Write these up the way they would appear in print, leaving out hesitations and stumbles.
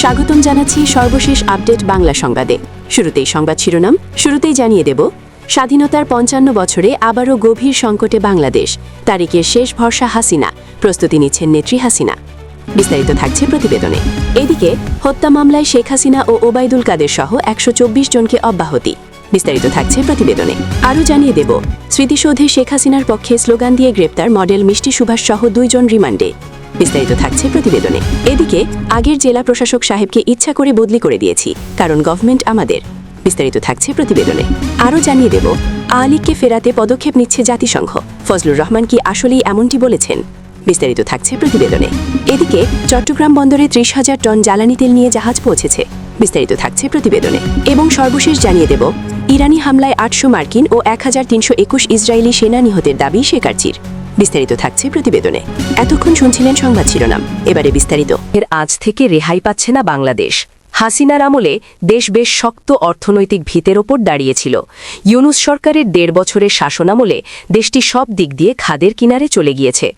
স্বাগতম জানাচ্ছি সর্বশেষ আপডেট বাংলা সংবাদে। শুরুতেই সংবাদ শিরোনাম। শুরুতেই জানিয়ে দেব, স্বাধীনতার ৫৫ বছরে আবারও গভীর সংকটে বাংলাদেশ। তারিখের শেষ ভরসা হাসিনা, প্রস্তুতি নিচ্ছেন নেত্রী হাসিনা। বিস্তারিত থাকছে প্রতিবেদনে। এদিকে হত্যা মামলায় শেখ হাসিনা ও ওবায়দুল কাদের সহ ১২৪ জনকে অব্যাহতি। বিস্তারিত থাকছে প্রতিবেদনে। আরও জানিয়ে দেব, স্মৃতিসৌধে শেখ হাসিনার পক্ষে স্লোগান দিয়ে গ্রেপ্তার মডেল মিষ্টি সুভাষ সহ ২ জন রিমান্ডে। বিস্তারিত থাকছে প্রতিবেদনে। এদিকে আগের জেলা প্রশাসক সাহেবকে ইচ্ছা করে বদলি করে দিয়েছি, কারণ গভর্নমেন্ট আমাদের। বিস্তারিত থাকছে প্রতিবেদনে। আরও জানিয়ে দেব, আওয়ামী লীগকে ফেরাতে পদক্ষেপ নিচ্ছে জাতিসংঘ। ফজলুর রহমান কি আসলেই এমনটি বলেছেন? বিস্তারিত থাকছে প্রতিবেদনে। এদিকে চট্টগ্রাম বন্দরে ৩০,০০০ টন জ্বালানি তেল নিয়ে জাহাজ পৌঁছেছে। বিস্তারিত থাকছে প্রতিবেদনে। এবং সর্বশেষ জানিয়ে দেব, ইরানি হামলায় ৮০০ মার্কিন ও ১৩২১ ইসরায়েলি সেনা নিহতের দাবি শেখার্চির। বিস্তারিত থাকছে প্রতিবেদনে। এতক্ষণ শুনছিলেন সংবাদ শিরোনাম, এবারে বিস্তারিত। আজ থেকে রেহাই পাচ্ছে না বাংলাদেশ। হাসিনার আমলে দেশ বেশ শক্ত অর্থনৈতিক ভিতের ওপর দাঁড়িয়েছিল। ইউনূস সরকারের ১.৫ বছরের শাসনামলে দেশটি সব দিক দিয়ে খাদের কিনারে চলে গিয়েছে।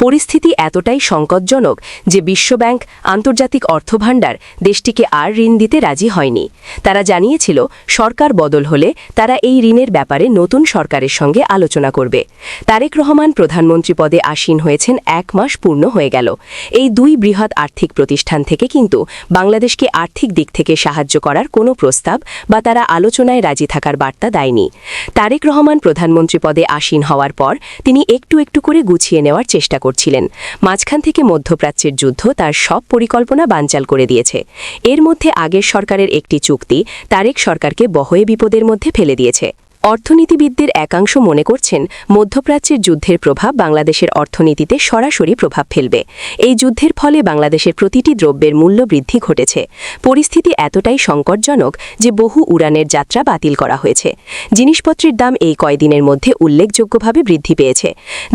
পরিস্থিতি এতটাই সংকটজনক যে বিশ্বব্যাংক, আন্তর্জাতিক অর্থভাণ্ডার দেশটিকে আর ঋণ দিতে রাজি হয়নি। তারা জানিয়েছিল সরকার বদল হলে তারা এই ঋণের ব্যাপারে নতুন সরকারের সঙ্গে আলোচনা করবে। তারেক রহমান প্রধানমন্ত্রী পদে আসীন হয়েছেন ১ মাস পূর্ণ হয়ে গেল। এই ২ বৃহৎ আর্থিক প্রতিষ্ঠান থেকে কিন্তু বাংলাদেশকে আর্থিক দিক থেকে সাহায্য করার কোনো প্রস্তাব বা তারা আলোচনায় রাজি থাকার বার্তা দেয়নি। তারেক রহমান প্রধানমন্ত্রী পদে আসীন হওয়ার পর তিনি একটু একটু করে গুছিয়ে নেওয়ার চেষ্টা করছিলেন। মাঝখান থেকে মধ্যপ্রাচ্যের যুদ্ধ তার সব পরিকল্পনা বানচাল করে দিয়েছে। এর মধ্যে আগের সরকারের একটি চুক্তি তারেক সরকারকে বহয়ে বিপদের মধ্যে ফেলে দিয়েছে। অর্থনীতিবিদদের একাংশ মনে করছেন মধ্যপ্রাচ্যের যুদ্ধের প্রভাব বাংলাদেশের অর্থনীতিতে সরাসরি প্রভাব ফেলবে। এই যুদ্ধের ফলে বাংলাদেশের প্রতিটি দ্রব্যের মূল্য বৃদ্ধি ঘটেছে। পরিস্থিতি এতটাই সংকটজনক যে বহু উড়ানের যাত্রা বাতিল করা হয়েছে। জিনিসপত্রের দাম এই কয়দিনের মধ্যে উল্লেখযোগ্যভাবে বৃদ্ধি পেয়েছে।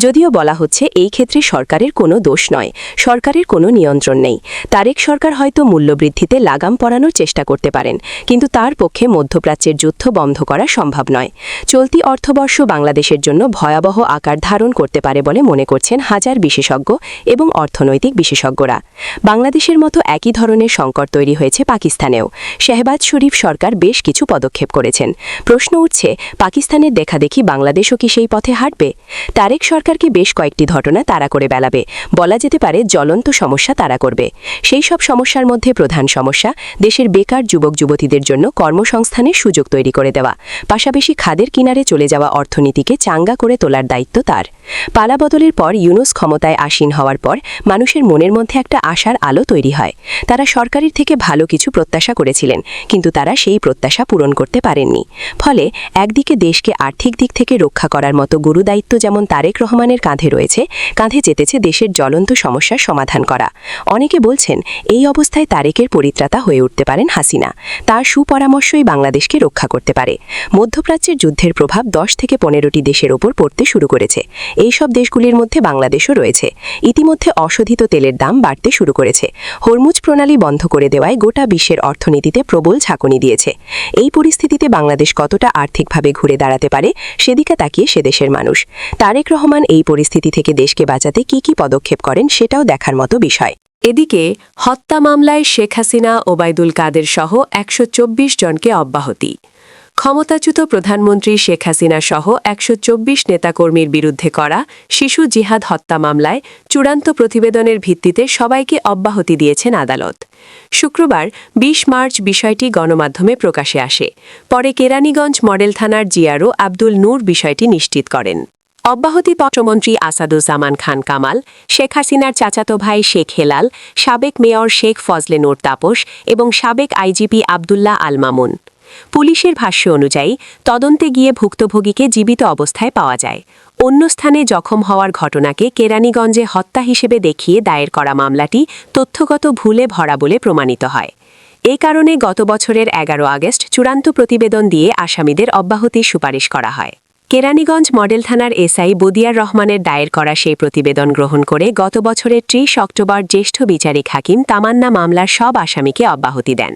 যদিও বলা হচ্ছে এই ক্ষেত্রে সরকারের কোনো দোষ নয়, সরকারের কোনো নিয়ন্ত্রণ নেই। তারেক সরকার হয়তো মূল্যবৃদ্ধিতে লাগাম পরানোর চেষ্টা করতে পারেন, কিন্তু তার পক্ষে মধ্যপ্রাচ্যের যুদ্ধ বন্ধ করা সম্ভব নয়। চলতি অর্থবর্ষ বাংলাদেশের জন্য ভয়াবহ আকার ধারণ করতে পারে বলে মনে করছেন হাজার বিশেষজ্ঞ এবং অর্থনৈতিক বিশেষজ্ঞরা। বাংলাদেশের মতো একই ধরনের সংকট তৈরি হয়েছে পাকিস্তানেও। শেহবাজ শরীফ সরকার বেশ কিছু পদক্ষেপ করেছেন। প্রশ্ন উঠছে, পাকিস্তানের দেখাদেখি বাংলাদেশও কি সেই পথে হাঁটবে? তারেক সরকারকে বেশ কয়েকটি ঘটনা তাড়া করে বেড়াবে, বলা যেতে পারে জ্বলন্ত সমস্যা তাড়া করবে। সেই সব সমস্যার মধ্যে প্রধান সমস্যা দেশের বেকার যুবক যুবতীদের জন্য কর্মসংস্থানের সুযোগ তৈরি করে দেওয়া, পাশাপাশি খাদের কিনারে চলে যাওয়া অর্থনীতিকে চাঙ্গা করে তোলার দায়িত্ব তার। পালাবদলের পর ইউনূস ক্ষমতায় আসীন হওয়ার পর মানুষের মনের মধ্যে একটা আশার আলো তৈরি হয়। তারা সরকারের থেকে ভালো কিছু প্রত্যাশা করেছিলেন, কিন্তু তারা সেই প্রত্যাশা পূরণ করতে পারেননি। ফলে একদিকে দেশকে আর্থিক দিক থেকে রক্ষা করার মতো গুরুদায়িত্ব যেমন তারেক রহমানের কাঁধে রয়েছে, কাঁধে চেতেছে দেশের জ্বলন্ত সমস্যার সমাধান করা। অনেকে বলছেন এই অবস্থায় তারেকের পরিত্রাতা হয়ে উঠতে পারেন হাসিনা। তার সুপরামর্শই বাংলাদেশকে রক্ষা করতে পারে। মধ্যপ্রাচ্যের যুদ্ধের প্রভাব ১০ থেকে ১৫টি দেশের ওপর পড়তে শুরু করেছে। এই সব দেশগুলির মধ্যে বাংলাদেশও রয়েছে। ইতিমধ্যে অশোধিত তেলের দাম বাড়তে শুরু করেছে। হরমুজ প্রণালী বন্ধ করে দেওয়ায় গোটা বিশ্বের অর্থনীতিতে প্রবল ঝাঁকুনি দিয়েছে। এই পরিস্থিতিতে বাংলাদেশ কতটা আর্থিকভাবে ঘুরে দাঁড়াতে পারে সেদিকে তাকিয়ে সে দেশের মানুষ। তারেক রহমান এই পরিস্থিতি থেকে দেশকে বাঁচাতে কি পদক্ষেপ করেন সেটাও দেখার মতো বিষয়। এদিকে হত্যা মামলায় শেখ হাসিনা, ওবায়দুল কাদের সহ ১২৪ জনকে অব্যাহতি। ক্ষমতাচ্যুত প্রধানমন্ত্রী শেখ হাসিনা সহ ১২৪ নেতাকর্মীর বিরুদ্ধে করা শিশু জিহাদ হত্যা মামলায় চূড়ান্ত প্রতিবেদনের ভিত্তিতে সবাইকে অব্যাহতি দিয়েছেন আদালত। শুক্রবার ২০ মার্চ বিষয়টি গণমাধ্যমে প্রকাশে আসে। পরে কেরানীগঞ্জ মডেল থানার জিআরও আব্দুল নূর বিষয়টি নিশ্চিত করেন। অব্যাহতি পত্রমন্ত্রী আসাদুজ্জামান খান কামাল, শেখ হাসিনার চাচাতো ভাই শেখ হেলাল, সাবেক মেয়র শেখ ফজলে নূর তাপস এবং সাবেক আইজিপি আবদুল্লাহ আল মামুন। পুলিশের ভাষ্য অনুযায়ী তদন্তে গিয়ে ভুক্তভোগীকে জীবিত অবস্থায় পাওয়া যায়। অন্য স্থানে জখম হওয়ার ঘটনাকে কেরানীগঞ্জে হত্যা হিসেবে দেখিয়ে দায়ের করা মামলাটি তথ্যগত ভুলে ভরা বলে প্রমাণিত হয়। এই কারণে গত বছরের ১১ আগস্ট চূড়ান্ত প্রতিবেদন দিয়ে আসামিদের অব্যাহতির সুপারিশ করা হয়। কেরানীগঞ্জ মডেল থানার এসআই বদিয়ার রহমানের দায়ের করা সেই প্রতিবেদন গ্রহণ করে গত বছরের ৩০ অক্টোবর জ্যেষ্ঠ বিচারিক হাকিম তামান্না মামলার সব আসামিকে অব্যাহতি দেন।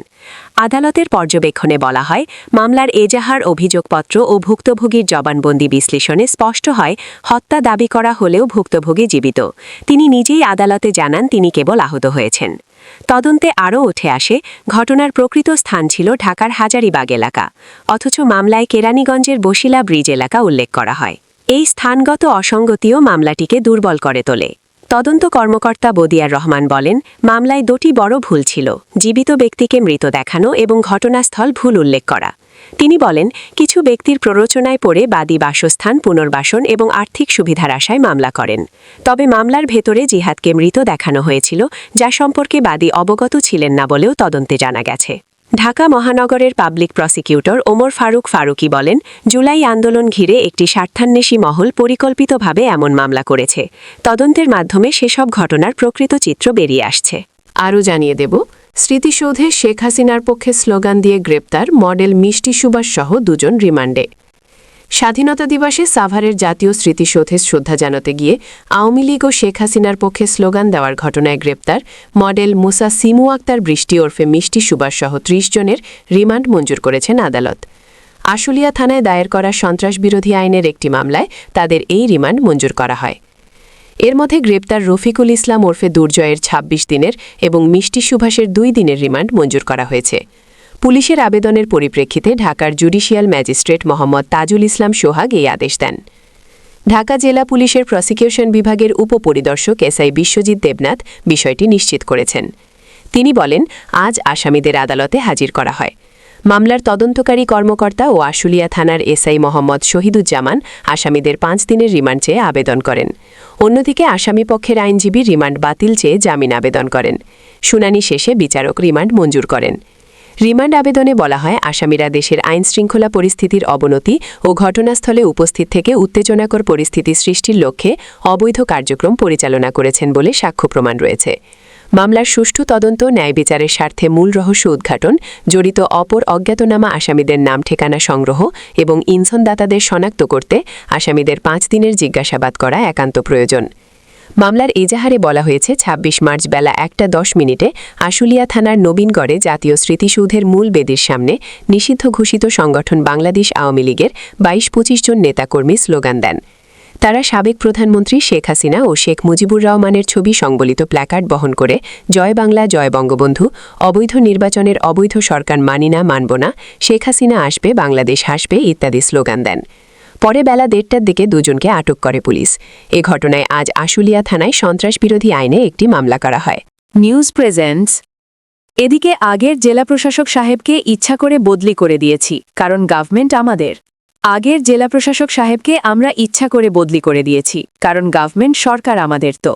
আদালতের পর্যবেক্ষণে বলা হয়, মামলার এজাহার অভিযোগপত্র ও ভুক্তভোগীর জবানবন্দি বিশ্লেষণে স্পষ্ট হয় হত্যা দাবি করা হলেও ভুক্তভোগী জীবিত। তিনি নিজেই আদালতে জানান তিনি কেবল আহত হয়েছেন। তদন্তে আরও উঠে আসে ঘটনার প্রকৃত স্থান ছিল ঢাকার হাজারীবাগ এলাকা, অথচ মামলায় কেরানীগঞ্জের বসিলা ব্রিজ এলাকা উল্লেখ করা হয়। এই স্থানগত অসঙ্গতিও মামলাটিকে দুর্বল করে তোলে। তদন্ত কর্মকর্তা বদিয়ার রহমান বলেন, মামলায় দুটি বড় ভুল ছিল: জীবিত ব্যক্তিকে মৃত দেখানো এবং ঘটনাস্থল ভুল উল্লেখ করা। তিনি বলেন, কিছু ব্যক্তির প্ররোচনায় পড়ে বাদী বাসস্থান পুনর্বাসন এবং আর্থিক সুবিধার আশায় মামলা করেন। তবে মামলার ভেতরে জিহাদকে মৃত দেখানো হয়েছিল, যা সম্পর্কে বাদী অবগত ছিলেন না বলেও তদন্তে জানা গেছে। ঢাকা মহানগরের পাবলিক প্রসিকিউটর ওমর ফারুক ফারুকী বলেন, জুলাই আন্দোলন ঘিরে একটি স্বার্থান্বেষী মহল পরিকল্পিতভাবে এমন মামলা করেছে। তদন্তের মাধ্যমে সেসব ঘটনার প্রকৃত চিত্র বেরিয়ে আসছে। আরও জানিয়ে দেব, স্মৃতিসৌধে শেখ হাসিনার পক্ষে স্লোগান দিয়ে গ্রেপ্তার মডেল মিষ্টি সুভাষ সহ দুজন রিমান্ডে। স্বাধীনতা দিবসে সাভারের জাতীয় স্মৃতিসৌধে শ্রদ্ধা জানাতে গিয়ে আওয়ামী লীগ ও শেখ হাসিনার পক্ষে স্লোগান দেওয়ার ঘটনায় গ্রেপ্তার মডেল মুসা সিমু আক্তার বৃষ্টি ওরফে মিষ্টি সুভাষ সহ ৩০ জনের রিমান্ড মঞ্জুর করেছেন আদালত। আশুলিয়া থানায় দায়ের করা সন্ত্রাসবিরোধী আইনের একটি মামলায় তাদের এই রিমান্ড মঞ্জুর করা হয়। এর মধ্যে গ্রেপ্তার রফিকুল ইসলাম ওরফে দুর্জয়ের ২৬ দিনের এবং মিষ্টি সুভাষের ২ দিনের রিমান্ড মঞ্জুর করা হয়েছে। পুলিশের আবেদনের পরিপ্রেক্ষিতে ঢাকার জুডিশিয়াল ম্যাজিস্ট্রেট মোহাম্মদ তাজুল ইসলাম সোহাগ এই আদেশ দেন। ঢাকা জেলা পুলিশের প্রসিকিউশন বিভাগের উপপরিদর্শক এসআই বিশ্বজিৎ দেবনাথ বিষয়টি নিশ্চিত করেছেন। তিনি বলেন, আজ আসামিদের আদালতে হাজির করা হয়। মামলার তদন্তকারী কর্মকর্তা ও আশুলিয়া থানার এসআই মোহাম্মদ শহীদুজ্জামান আসামিদের 5 দিনের রিমান্ড চেয়ে আবেদন করেন। অন্যদিকে আসামিপক্ষের আইনজীবী রিমান্ড বাতিল চেয়ে জামিন আবেদন করেন। শুনানি শেষে বিচারক রিমান্ড মঞ্জুর করেন। রিমান্ড আবেদনে বলা হয়, আসামিরা দেশের আইনশৃঙ্খলা পরিস্থিতির অবনতি ও ঘটনাস্থলে উপস্থিত থেকে উত্তেজনাকর পরিস্থিতি সৃষ্টির লক্ষ্যে অবৈধ কার্যক্রম পরিচালনা করেছেন বলে সাক্ষ্য প্রমাণ রয়েছে। মামলার সুষ্ঠু তদন্ত, ন্যায় বিচারের স্বার্থে মূল রহস্য উদ্ঘাটন, জড়িত অপর অজ্ঞাতনামা আসামিদের নাম ঠিকানা সংগ্রহ এবং ইন্ধনদাতাদের শনাক্ত করতে আসামিদের 5 দিনের জিজ্ঞাসাবাদ করা একান্ত প্রয়োজন। মামলার এজাহারে বলা হয়েছে, ২৬ মার্চ বেলা ১:১০ আশুলিয়া থানার নবীনগড়ে জাতীয় স্মৃতিসৌধের মূল বেদির সামনে নিষিদ্ধ ঘোষিত সংগঠন বাংলাদেশ আওয়ামী লীগের ২২-২৫ জন নেতাকর্মী স্লোগান দেন। তারা সাবেক প্রধানমন্ত্রী শেখ হাসিনা ও শেখ মুজিবুর রহমানের ছবি সংবলিত প্ল্যাকার্ড বহন করে জয় বাংলা, জয় বঙ্গবন্ধু, অবৈধ নির্বাচনের অবৈধ সরকার মানি না, মানব না, শেখ হাসিনা আসবে, বাংলাদেশ হাসবে ইত্যাদি স্লোগান দেন। পরে বেলা ১:৩০টার দিকে দুজনকে আটক করে পুলিশ। এ ঘটনায় আজ আশুলিয়া থানায় সন্ত্রাসবিরোধী আইনে একটি মামলা করা হয়। News presents. এদিকে আগের জেলা প্রশাসক সাহেবকে ইচ্ছা করে বদলি করে দিয়েছি, কারণ গভর্নমেন্ট আমাদের। আগের জেলা প্রশাসক সাহেবকে আমরা ইচ্ছা করে বদলি করে দিয়েছি, কারণ গভর্নমেন্ট সরকার আমাদের। তো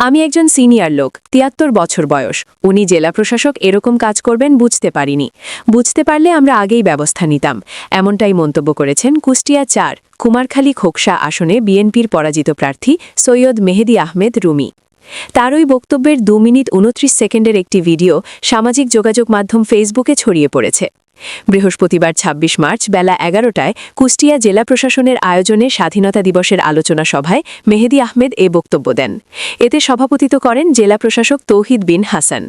আমি একজন সিনিয়র লোক, ৭৩ বছর বয়স। উনি জেলা প্রশাসক এরকম কাজ করবেন বুঝতে পারিনি। বুঝতে পারলে আমরা আগেই ব্যবস্থা নিতাম, এমনটাই মন্তব্য করেছেন কুষ্টিয়া ৪ কুমারখালী খোকসা আসনে বিএনপির পরাজিত প্রার্থী সৈয়দ মেহেদী আহমেদ রুমি। তার ওই বক্তব্যের 2 মিনিট 29 সেকেন্ডের একটি ভিডিও সামাজিক যোগাযোগ মাধ্যম ফেসবুকে ছড়িয়ে পড়েছে। বৃহস্পতিবার ২৬ মার্চ বেলা ১১টায় কুষ্টিয়া জেলা প্রশাসনের আয়োজনে স্বাধীনতা দিবসের আলোচনা সভায় মেহেদী আহমেদ এ বক্তব্য দেন। এতে সভাপতিত্ব করেন জেলা প্রশাসক তৌহিদ বিন হাসান।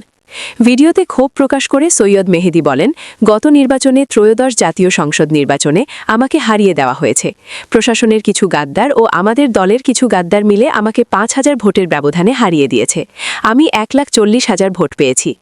ভিডিওতে ক্ষোভ প্রকাশ করে সৈয়দ মেহেদী বলেন, গত নির্বাচনে ত্রয়োদশ জাতীয় সংসদ নির্বাচনে আমাকে হারিয়ে দেওয়া হয়েছে। প্রশাসনের কিছু গাদ্দার ও আমাদের দলের কিছু গাদ্দার মিলে আমাকে ৫,০০০ ভোটের ব্যবধানে হারিয়ে দিয়েছে। আমি ১,৪০,০০০ ভোট পেয়েছি।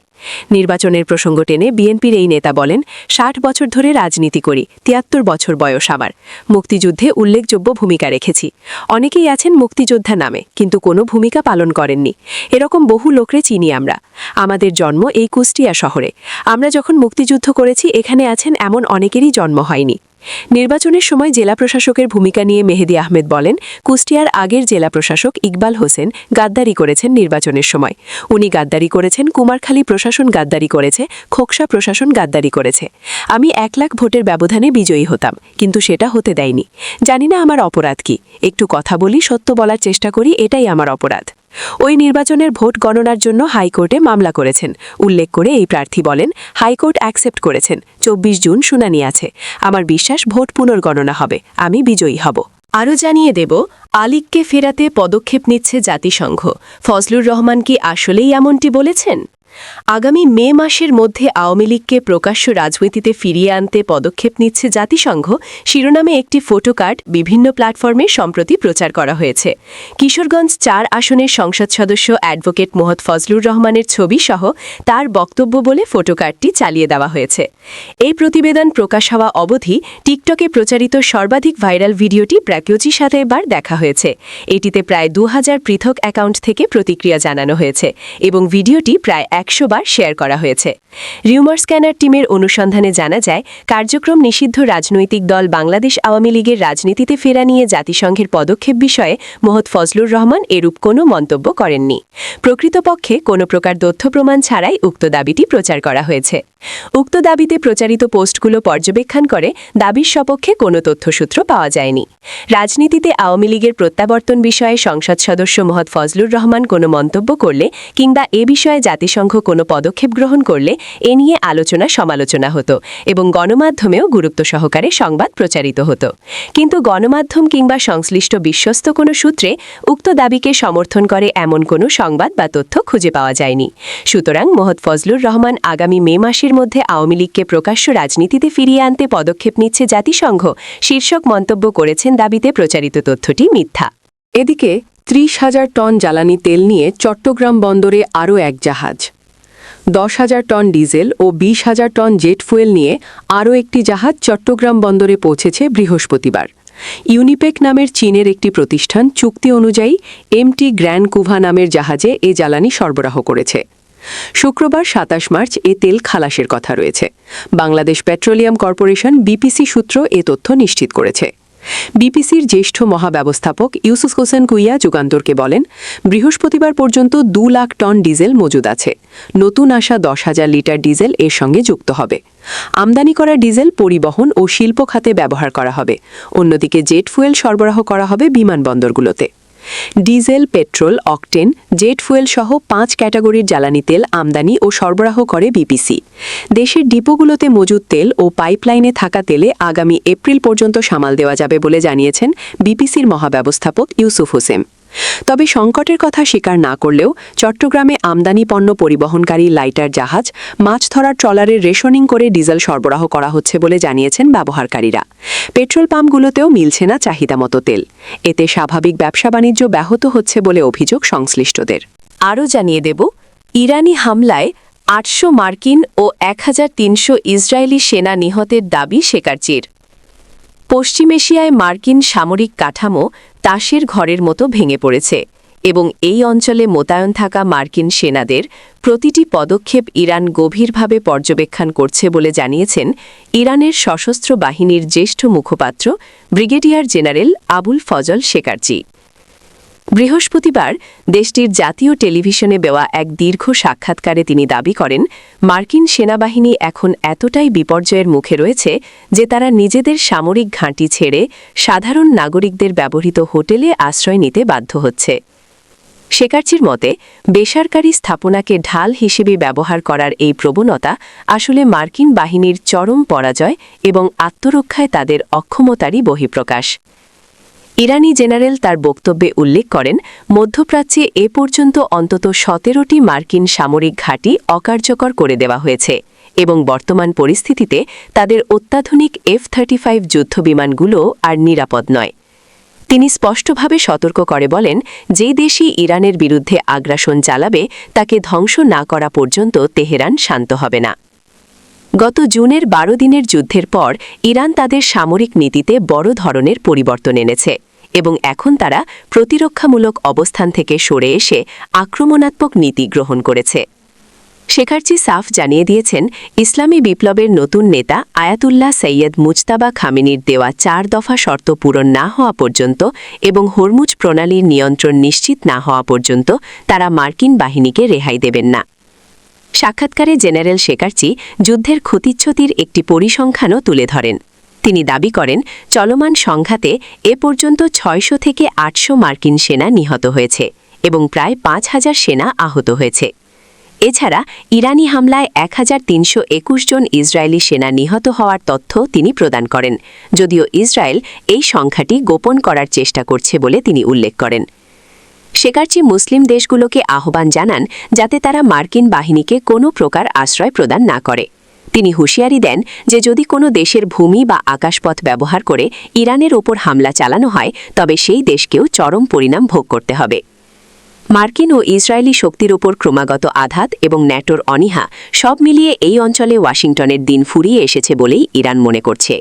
নির্বাচনের প্রসঙ্গ টেনে বিএনপির এই নেতা বলেন, ৬০ বছর ধরে রাজনীতি করি, ৭৩ বছর বয়স আমার। মুক্তিযুদ্ধে উল্লেখযোগ্য ভূমিকা রেখেছি। অনেকেই আছেন মুক্তিযোদ্ধা নামে, কিন্তু কোনো ভূমিকা পালন করেননি। এরকম বহু লোকরে চিনি আমরা। আমাদের জন্ম এই কুষ্টিয়া শহরে। আমরা যখন মুক্তিযুদ্ধ করেছি এখানে আছেন এমন অনেকেরই জন্ম হয়নি। নির্বাচনের সময় জেলা প্রশাসকের ভূমিকা নিয়ে মেহেদী আহমেদ বলেন, কুষ্টিয়ার আগের জেলা প্রশাসক ইকবাল হোসেন গাদ্দারি করেছেন নির্বাচনের সময়। উনি গাদ্দারি করেছেন, কুমারখালী প্রশাসন গাদ্দারি করেছে, খোকসা প্রশাসন গাদ্দারি করেছে। আমি ১,০০,০০০ ভোটের ব্যবধানে বিজয়ী হতাম, কিন্তু সেটা হতে দেয়নি। জানি না আমার অপরাধ কি। একটু কথা বলি, সত্য বলার চেষ্টা করি, এটাই আমার অপরাধ। ওই নির্বাচনের ভোট গণনার জন্য হাইকোর্টে মামলা করেছেন উল্লেখ করে এই প্রার্থী বলেন, হাইকোর্ট অ্যাকসেপ্ট করেছেন। ২৪ জুন শুনানি আছে। আমার বিশ্বাস ভোট পুনর্গণনা হবে, আমি বিজয়ী হব। আরও জানিয়ে দেব, আলিককে ফেরাতে পদক্ষেপ নিচ্ছে জাতিসংঘ। ফজলুর রহমান কি আসলেই এমনটি বলেছেন? আগামী মে মাসের মধ্যে আওয়ামী লীগকে প্রকাশ্য রাজনীতিতে ফিরিয়ে আনতে পদক্ষেপ নিচ্ছে জাতিসংঘ শিরোনামে একটি ফটোকার্ড বিভিন্ন প্ল্যাটফর্মে সম্প্রতি প্রচার করা হয়েছে। কিশোরগঞ্জ ৪ আসনের সংসদ সদস্য অ্যাডভোকেট মোহাম্মদ ফজলুর রহমানের ছবি সহ তার বক্তব্য বলে ফটোকার্ডটি চালিয়ে দেওয়া হয়েছে। এই প্রতিবেদন প্রকাশ হওয়া অবধি টিকটকে প্রচারিত সর্বাধিক ভাইরাল ভিডিওটি প্রায় 25,000 বার দেখা হয়েছে। এটিতে প্রায় 2000 পৃথক অ্যাকাউন্ট থেকে প্রতিক্রিয়া জানানো হয়েছে এবং ভিডিওটি প্রায় 100 বার শেয়ার করা হয়েছে। রিউমার স্ক্যানার টিমের অনুসন্ধানে জানা যায়, কার্যক্রম নিষিদ্ধ রাজনৈতিক দল বাংলাদেশ আওয়ামী লীগের রাজনীতিতে ফেরা নিয়ে জাতিসংঘের পদক্ষেপ বিষয়ে মোহাম্মদ ফজলুর রহমান এরূপ কোনো মন্তব্য করেননি। প্রকৃতপক্ষে কোনো প্রকার তথ্য প্রমাণ ছাড়াই উক্ত দাবিটি প্রচার করা হয়েছে। উক্ত দাবিতে প্রচারিত পোস্টগুলো পর্যবেক্ষণ করে দাবির সপক্ষে কোনো তথ্যসূত্র পাওয়া যায়নি। রাজনীতিতে আওয়ামী লীগের প্রত্যাবর্তন বিষয়ে সংসদ সদস্য মোহাম্মদ ফজলুর রহমান কোনো মন্তব্য করলে কিংবা এ বিষয়ে জাতিসংঘ কোনো পদক্ষেপ গ্রহণ করলে এ নিয়ে আলোচনা সমালোচনা হতো এবং গণমাধ্যমেও গুরুত্ব সহকারে সংবাদ প্রচারিত হতো। কিন্তু গণমাধ্যম কিংবা সংশ্লিষ্ট বিশ্বস্ত কোনো সূত্রে উক্ত দাবিকে সমর্থন করে এমন কোনো সংবাদ বা তথ্য খুঁজে পাওয়া যায়নি। সুতরাং মোহাম্মদ ফজলুর রহমান আগামী মে মাসের মধ্যে আওয়ামী লীগকে প্রকাশ্য রাজনীতিতে ফিরিয়ে আনতে পদক্ষেপ নিচ্ছে জাতিসংঘ শীর্ষক মন্তব্য করেছেন দাবিতে প্রচারিত তথ্যটি মিথ্যা। এদিকে 30,000 টন জ্বালানি তেল নিয়ে চট্টগ্রাম বন্দরে আরও এক জাহাজ, 10,000 টন ডিজেল ও 20,000 টন জেট ফুয়েল নিয়ে আরও একটি জাহাজ চট্টগ্রাম বন্দরে পৌঁছেছে বৃহস্পতিবার। ইউনিপেক নামের চীনের একটি প্রতিষ্ঠান চুক্তি অনুযায়ী এমটি গ্র্যান্ড কুভা নামের জাহাজে এ জ্বালানি সরবরাহ করেছে। শুক্রবার 27 মার্চ এ তেল খালাসের কথা রয়েছে। বাংলাদেশ পেট্রোলিয়াম কর্পোরেশন বিপিসি সূত্র এ তথ্য নিশ্চিত করেছে। বিপিসির জ্যেষ্ঠ মহাব্যবস্থাপক ইউসুফ হোসেন কুইয়া যুগান্তরকে বলেন, বৃহস্পতিবার পর্যন্ত 2 লাখ টন ডিজেল মজুদ আছে। নতুন আসা 10,000 লিটার ডিজেল এর সঙ্গে যুক্ত হবে। আমদানি করা ডিজেল পরিবহন ও শিল্প খাতে ব্যবহার করা হবে। অন্যদিকে জেট ফুয়েল সরবরাহ করা হবে বিমানবন্দরগুলোতে। Diesel, petrol, octane, jet fuel সহ 5 ক্যাটাগরির জ্বালানি তেল আমদানি ও সরবরাহ করে বিপিসি। দেশের ডিপোগুলোতে মজুদ তেল ও পাইপলাইনে থাকা তেলে আগামী এপ্রিল পর্যন্ত সামাল দেওয়া যাবে বলে জানিয়েছেন বিপিসির মহাব্যবস্থাপক ইউসুফ হোসেন। তবে সংকটের কথা স্বীকার না করলেও চট্টগ্রামে আমদানি পণ্য পরিবহনকারী লাইটার জাহাজ, মাছ ধরার ট্রলারের রেশনিং করে ডিজেল সরবরাহ করা হচ্ছে বলে জানিয়েছেন ব্যবহারকারীরা। পেট্রোল পাম্পগুলোতেও মিলছে না চাহিদামতো তেল। এতে স্বাভাবিক ব্যবসা বাণিজ্য ব্যাহত হচ্ছে বলে অভিযোগ সংশ্লিষ্টদের। আরও জানিয়ে দেব, ইরানি হামলায় 800 মার্কিন ও 1300 ইসরায়েলি সেনা নিহতের দাবি শেকারচির। পশ্চিম এশিয়ায় মার্কিন সামরিক কাঠামো তাসের ঘরের মতো ভেঙে পড়েছে এবং এই অঞ্চলে মোতায়েন থাকা মার্কিন সেনাদের প্রতিটি পদক্ষেপ ইরান গভীরভাবে পর্যবেক্ষণ করছে বলে জানিয়েছেন ইরানের সশস্ত্র বাহিনীর জ্যেষ্ঠ মুখপাত্র ব্রিগেডিয়ার জেনারেল আবুল ফজল শেকারচি। বৃহস্পতিবার দেশটির জাতীয় টেলিভিশনে দেওয়া এক দীর্ঘ সাক্ষাৎকারে তিনি দাবি করেন, মার্কিন সেনাবাহিনী এখন এতটাই বিপর্যয়ের মুখে রয়েছে যে তারা নিজেদের সামরিক ঘাঁটি ছেড়ে সাধারণ নাগরিকদের ব্যবহৃত হোটেলে আশ্রয় নিতে বাধ্য হচ্ছে। শেকারচির মতে, বেসরকারি স্থাপনাকে ঢাল হিসেবে ব্যবহার করার এই প্রবণতা আসলে মার্কিন বাহিনীর চরম পরাজয় এবং আত্মরক্ষায় তাদের অক্ষমতারই বহিঃপ্রকাশ। ইরানি জেনারেল তার বক্তব্যে উল্লেখ করেন, মধ্যপ্রাচ্যে এ পর্যন্ত অন্তত 17টি মার্কিন সামরিক ঘাঁটি অকার্যকর করে দেওয়া হয়েছে এবং বর্তমান পরিস্থিতিতে তাদের অত্যাধুনিক F-35 যুদ্ধবিমানগুলো আর নিরাপদ নয়। তিনি স্পষ্টভাবে সতর্ক করে বলেন, যে দেশই ইরানের বিরুদ্ধে আগ্রাসন চালাবে তাকে ধ্বংস না করা পর্যন্ত তেহরান শান্ত হবে না। গত জুনের 12 দিনের যুদ্ধের পর ইরান তাদের সামরিক নীতিতে বড় ধরনের পরিবর্তন এনেছে এবং এখন তারা প্রতিরক্ষামূলক অবস্থান থেকে সরে এসে আক্রমণাত্মক নীতি গ্রহণ করেছে। শেকারচি সাফ জানিয়ে দিয়েছেন, ইসলামী বিপ্লবের নতুন নেতা আয়াতুল্লাহ সৈয়দ মুজতাবা খামেনির দেওয়া 4 দফা শর্ত পূরণ না হওয়া পর্যন্ত এবং হরমুজ প্রণালীর নিয়ন্ত্রণ নিশ্চিত না হওয়া পর্যন্ত তারা মার্কিন বাহিনীকে রেহাই দেবেন না। সাক্ষাৎকারে জেনারেল শেকারচি যুদ্ধের ক্ষতিচ্ছতির একটি পরিসংখ্যানও তুলে ধরেন। তিনি দাবি করেন, চলমান সংঘাতে এ পর্যন্ত 600 থেকে 800 মার্কিন সেনা নিহত হয়েছে এবং প্রায় 5,000 সেনা আহত হয়েছে। এছাড়া ইরানি হামলায় 1321 জন ইসরায়েলি সেনা নিহত হওয়ার তথ্য তিনি প্রদান করেন, যদিও ইসরায়েল এই সংখ্যাটি গোপন করার চেষ্টা করছে বলে তিনি উল্লেখ করেন। শেকার্চি মুসলিম দেশগুলোকে আহ্বান জানান যাতে তারা মার্কিন বাহিনীকে কোনো প্রকার আশ্রয় প্রদান না করে। তিনি হুঁশিয়ারি দেন যে যদি কোনো দেশের ভূমি বা আকাশপথ ব্যবহার করে ইরানের ওপর হামলা চালানো হয় তবে সেই দেশকেও চরম পরিণাম ভোগ করতে হবে। মার্কিন ও ইসরায়েলি শক্তির ওপর ক্রমাগত আঘাত এবং ন্যাটোর অনীহা সব মিলিয়ে এই অঞ্চলে ওয়াশিংটনের দিন ফুরিয়ে এসেছে বলেই ইরান মনে করছে।